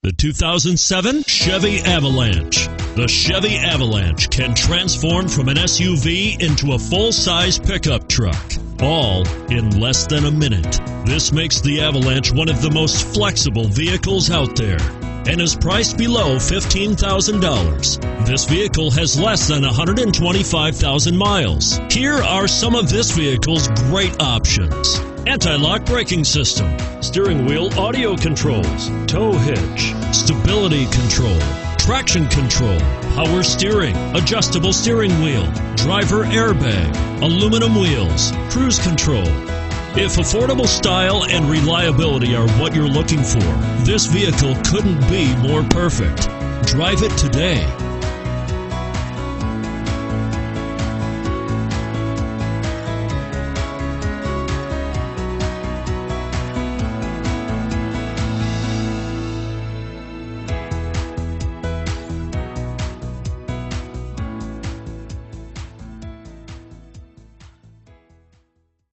The 2007 Chevy Avalanche. The Chevy Avalanche can transform from an SUV into a full-size pickup truck, all in less than a minute. This makes the Avalanche one of the most flexible vehicles out there and is priced below $15,000. This vehicle has less than 125,000 miles. Here are some of this vehicle's great options: anti-lock braking system, steering wheel audio controls, tow hitch, stability control, traction control, power steering, adjustable steering wheel, driver airbag, aluminum wheels, cruise control. If affordable style and reliability are what you're looking for, this vehicle couldn't be more perfect. Drive it today.